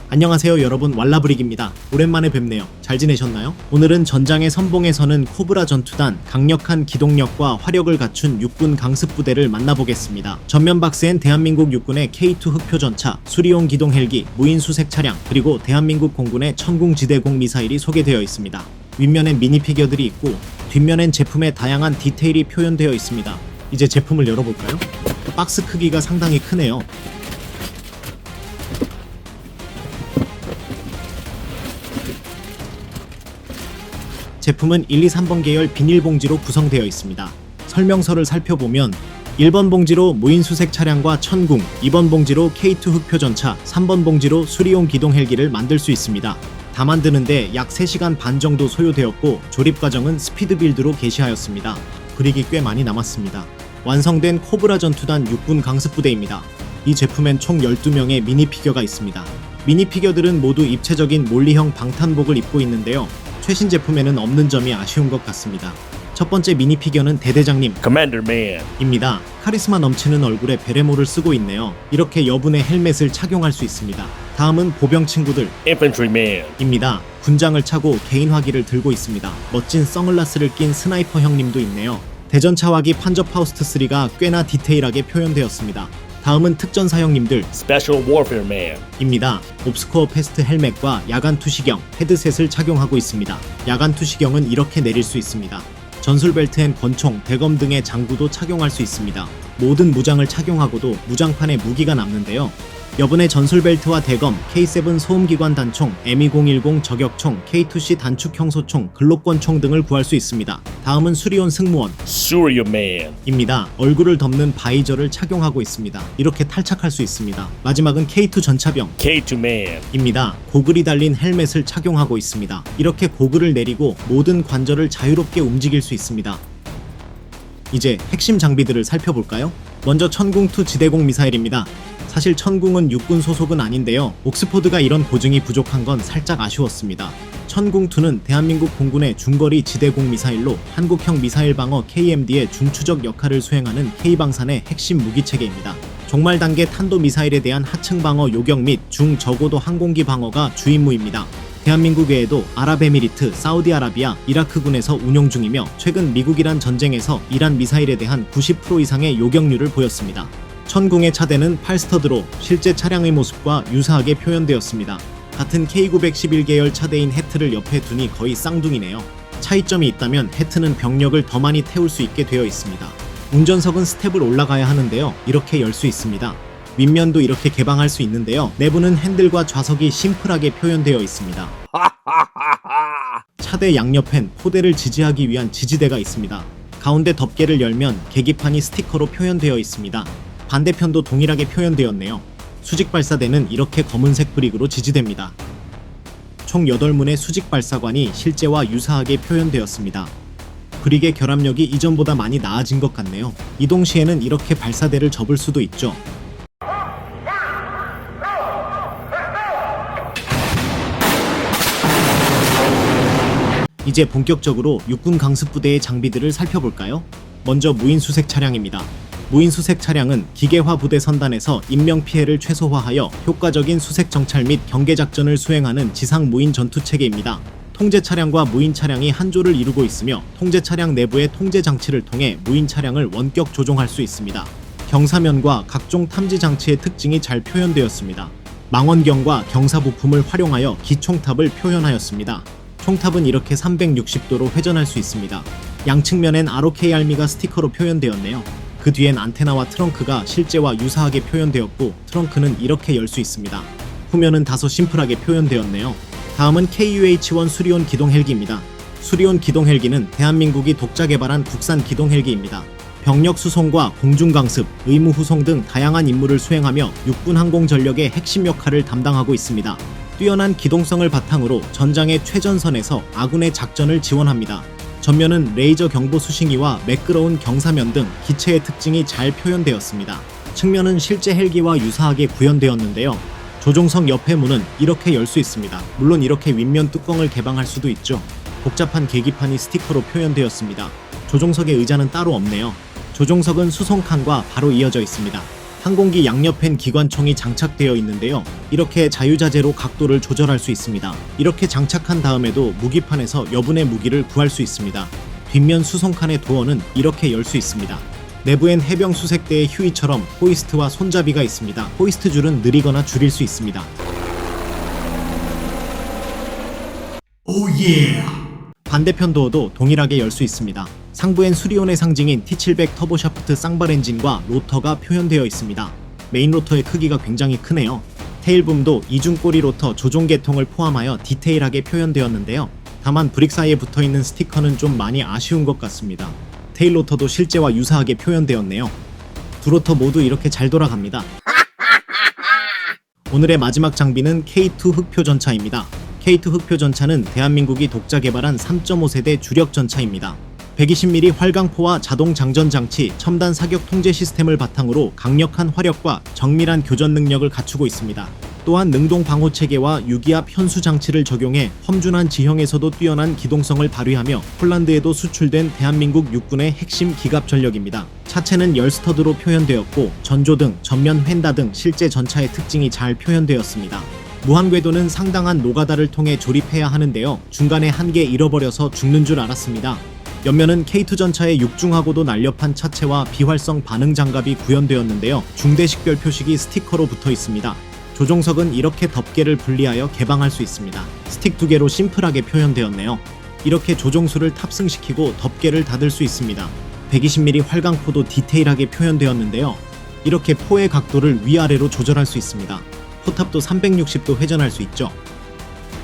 안녕하세요 여러분, 왈라브릭입니다. 오랜만에 뵙네요. 잘 지내셨나요? 오늘은 전장의 선봉에서는 코브라 전투단, 강력한 기동력과 화력을 갖춘 육군 강습부대를 만나보겠습니다. 전면 박스엔 대한민국 육군의 K2 흑표전차, 수리용 기동 헬기, 무인 수색 차량, 그리고 대한민국 공군의 천궁 지대공 미사일이 소개되어 있습니다. 윗면엔 미니 피겨들이 있고 뒷면엔 제품의 다양한 디테일이 표현되어 있습니다. 이제 제품을 열어볼까요? 박스 크기가 상당히 크네요. 제품은 1, 2, 3번 계열 비닐봉지로 구성되어 있습니다. 설명서를 살펴보면 1번 봉지로 무인 수색 차량과 천궁, 2번 봉지로 K2 흑표전차, 3번 봉지로 수리용 기동 헬기를 만들 수 있습니다. 다 만드는데 약 3시간 반 정도 소요되었고 조립 과정은 스피드 빌드로 게시하였습니다. 그리기 꽤 많이 남았습니다. 완성된 코브라 전투단 육군 강습부대입니다. 이 제품엔 총 12명의 미니 피겨가 있습니다. 미니 피겨들은 모두 입체적인 몰리형 방탄복을 입고 있는데요. 최신 제품에는 없는 점이 아쉬운 것 같습니다. 첫 번째 미니 피겨는 대대장님 입니다. 카리스마 넘치는 얼굴에 베레모를 쓰고 있네요. 이렇게 여분의 헬멧을 착용할 수 있습니다. 다음은 보병 친구들 입니다. 군장을 차고 개인 화기를 들고 있습니다. 멋진 선글라스를 낀 스나이퍼 형님도 있네요. 대전차 화기 판저 파우스트 3가 꽤나 디테일하게 표현되었습니다. 다음은 특전사 형님들 입니다. 옵스코어 패스트 헬멧과 야간 투시경, 헤드셋을 착용하고 있습니다. 야간 투시경은 이렇게 내릴 수 있습니다. 전술 벨트엔 권총, 대검 등의 장구도 착용할 수 있습니다. 모든 무장을 착용하고도 무장판에 무기가 남는데요. 여분의 전술 벨트와 대검, K7 소음기관 단총, M2010 저격총, K2C 단축형 소총, 글록권총 등을 구할 수 있습니다. 다음은 수리온 승무원 입니다. 얼굴을 덮는 바이저를 착용하고 있습니다. 이렇게 탈착할 수 있습니다. 마지막은 K2 전차병 입니다. 고글이 달린 헬멧을 착용하고 있습니다. 이렇게 고글을 내리고 모든 관절을 자유롭게 움직일 수 있습니다. 이제 핵심 장비들을 살펴볼까요? 먼저 천궁2 지대공 미사일입니다. 사실 천궁은 육군 소속은 아닌데요. 옥스포드가 이런 보증이 부족한 건 살짝 아쉬웠습니다. 천궁2는 대한민국 공군의 중거리 지대공 미사일로 한국형 미사일 방어 KMD의 중추적 역할을 수행하는 K방산의 핵심 무기체계입니다. 종말 단계 탄도 미사일에 대한 하층 방어 요격 및 중저고도 항공기 방어가 주임무입니다. 대한민국 외에도 아랍에미리트, 사우디아라비아, 이라크군에서 운용 중이며 최근 미국-이란 전쟁에서 이란 미사일에 대한 90% 이상의 요격률을 보였습니다. 천궁의 차대는 8스터드로 실제 차량의 모습과 유사하게 표현되었습니다. 같은 K911 계열 차대인 해트를 옆에 두니 거의 쌍둥이네요. 차이점이 있다면 해트는 병력을 더 많이 태울 수 있게 되어 있습니다. 운전석은 스텝을 올라가야 하는데요. 이렇게 열 수 있습니다. 윗면도 이렇게 개방할 수 있는데요. 내부는 핸들과 좌석이 심플하게 표현되어 있습니다. 차대 양옆엔 포대를 지지하기 위한 지지대가 있습니다. 가운데 덮개를 열면 계기판이 스티커로 표현되어 있습니다. 반대편도 동일하게 표현되었네요. 수직 발사대는 이렇게 검은색 브릭으로 지지됩니다. 총 8문의 수직 발사관이 실제와 유사하게 표현되었습니다. 브릭의 결합력이 이전보다 많이 나아진 것 같네요. 이동 시에는 이렇게 발사대를 접을 수도 있죠. 이제 본격적으로 육군 강습부대의 장비들을 살펴볼까요? 먼저 무인 수색 차량입니다. 무인 수색 차량은 기계화 부대 선단에서 인명피해를 최소화하여 효과적인 수색 정찰 및 경계 작전을 수행하는 지상 무인 전투 체계입니다. 통제 차량과 무인 차량이 한 조를 이루고 있으며 통제 차량 내부의 통제 장치를 통해 무인 차량을 원격 조종할 수 있습니다. 경사면과 각종 탐지 장치의 특징이 잘 표현되었습니다. 망원경과 경사 부품을 활용하여 기총탑을 표현하였습니다. 총탑은 이렇게 360도로 회전할 수 있습니다. 양측면엔 ROK 알미가 스티커로 표현되었네요. 그 뒤엔 안테나와 트렁크가 실제와 유사하게 표현되었고 트렁크는 이렇게 열 수 있습니다. 후면은 다소 심플하게 표현되었네요. 다음은 KUH-1 수리온 기동 헬기입니다. 수리온 기동 헬기는 대한민국이 독자 개발한 국산 기동 헬기입니다. 병력 수송과 공중 강습, 의무 후송 등 다양한 임무를 수행하며 육군 항공 전력의 핵심 역할을 담당하고 있습니다. 뛰어난 기동성을 바탕으로 전장의 최전선에서 아군의 작전을 지원합니다. 전면은 레이저 경보 수신기와 매끄러운 경사면 등 기체의 특징이 잘 표현되었습니다. 측면은 실제 헬기와 유사하게 구현되었는데요. 조종석 옆의 문은 이렇게 열 수 있습니다. 물론 이렇게 윗면 뚜껑을 개방할 수도 있죠. 복잡한 계기판이 스티커로 표현되었습니다. 조종석의 의자는 따로 없네요. 조종석은 수송칸과 바로 이어져 있습니다. 항공기 양옆엔 기관총이 장착되어 있는데요. 이렇게 자유자재로 각도를 조절할 수 있습니다. 이렇게 장착한 다음에도 무기판에서 여분의 무기를 구할 수 있습니다. 뒷면 수송칸의 도어는 이렇게 열 수 있습니다. 내부엔 해병 수색대의 휴이처럼 호이스트와 손잡이가 있습니다. 호이스트 줄은 느리거나 줄일 수 있습니다. 반대편 도어도 동일하게 열 수 있습니다. 상부엔 수리온의 상징인 T700 터보샤프트 쌍발 엔진과 로터가 표현되어 있습니다. 메인 로터의 크기가 굉장히 크네요. 테일붐도 이중꼬리 로터 조종 계통을 포함하여 디테일하게 표현되었는데요. 다만 브릭 사이에 붙어있는 스티커는 좀 많이 아쉬운 것 같습니다. 테일 로터도 실제와 유사하게 표현되었네요. 두 로터 모두 이렇게 잘 돌아갑니다. 오늘의 마지막 장비는 K2 흑표 전차입니다. K2 흑표 전차는 대한민국이 독자 개발한 3.5세대 주력 전차입니다. 120mm 활강포와 자동 장전 장치, 첨단 사격 통제 시스템을 바탕으로 강력한 화력과 정밀한 교전 능력을 갖추고 있습니다. 또한 능동 방호 체계와 유기압 현수 장치를 적용해 험준한 지형에서도 뛰어난 기동성을 발휘하며 폴란드에도 수출된 대한민국 육군의 핵심 기갑 전력입니다. 차체는 열스터드로 표현되었고 전조등, 전면 휀다 등 실제 전차의 특징이 잘 표현되었습니다. 무한궤도는 상당한 노가다를 통해 조립해야 하는데요. 중간에 한 개 잃어버려서 죽는 줄 알았습니다. 옆면은 K2 전차의 육중하고도 날렵한 차체와 비활성 반응 장갑이 구현되었는데요. 중대식별 표식이 스티커로 붙어 있습니다. 조종석은 이렇게 덮개를 분리하여 개방할 수 있습니다. 스틱 2개로 심플하게 표현되었네요. 이렇게 조종수를 탑승시키고 덮개를 닫을 수 있습니다. 120mm 활강포도 디테일하게 표현되었는데요. 이렇게 포의 각도를 위아래로 조절할 수 있습니다. 포탑도 360도 회전할 수 있죠.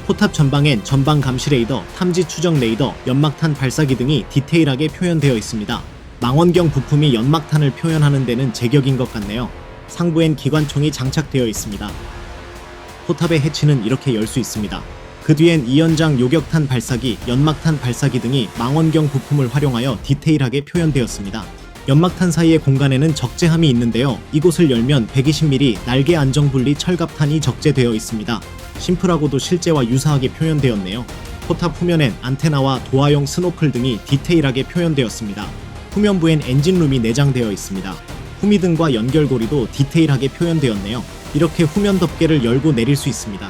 포탑 전방엔 전방 감시 레이더, 탐지 추적 레이더, 연막탄 발사기 등이 디테일하게 표현되어 있습니다. 망원경 부품이 연막탄을 표현하는 데는 제격인 것 같네요. 상부엔 기관총이 장착되어 있습니다. 포탑의 해치는 이렇게 열 수 있습니다. 그 뒤엔 이연장 요격탄 발사기, 연막탄 발사기 등이 망원경 부품을 활용하여 디테일하게 표현되었습니다. 연막탄 사이의 공간에는 적재함이 있는데요. 이곳을 열면 120mm 날개 안정분리 철갑탄이 적재되어 있습니다. 심플하고도 실제와 유사하게 표현되었네요. 포탑 후면엔 안테나와 도화용 스노클 등이 디테일하게 표현되었습니다. 후면부엔 엔진룸이 내장되어 있습니다. 후미등과 연결고리도 디테일하게 표현되었네요. 이렇게 후면 덮개를 열고 내릴 수 있습니다.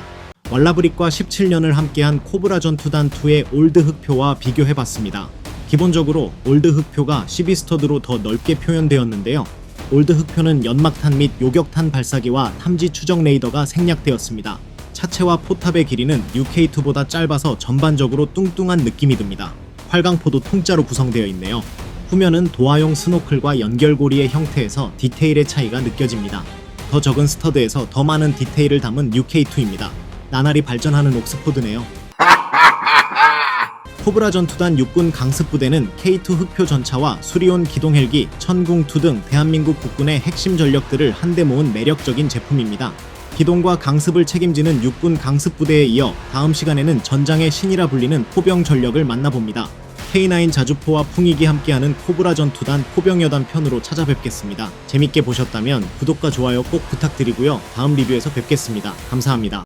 왈라브릭과 17년을 함께한 코브라 전투단 2의 올드 흑표와 비교해봤습니다. 기본적으로 올드 흑표가 12스터드로 더 넓게 표현되었는데요. 올드 흑표는 연막탄 및 요격탄 발사기와 탐지 추적 레이더가 생략되었습니다. 차체와 포탑의 길이는 UK2보다 짧아서 전반적으로 뚱뚱한 느낌이 듭니다. 활강포도 통짜로 구성되어 있네요. 후면은 도화용 스노클과 연결고리의 형태에서 디테일의 차이가 느껴집니다. 더 적은 스터드에서 더 많은 디테일을 담은 UK2입니다. 나날이 발전하는 옥스포드네요. 코브라 전투단 육군 강습부대는 K2 흑표 전차와 수리온 기동 헬기, 천궁2 등 대한민국 국군의 핵심 전력들을 한데 모은 매력적인 제품입니다. 기동과 강습을 책임지는 육군 강습부대에 이어 다음 시간에는 전장의 신이라 불리는 포병 전력을 만나봅니다. K9 자주포와 풍익이 함께하는 코브라 전투단 포병여단 편으로 찾아뵙겠습니다. 재밌게 보셨다면 구독과 좋아요 꼭 부탁드리고요. 다음 리뷰에서 뵙겠습니다. 감사합니다.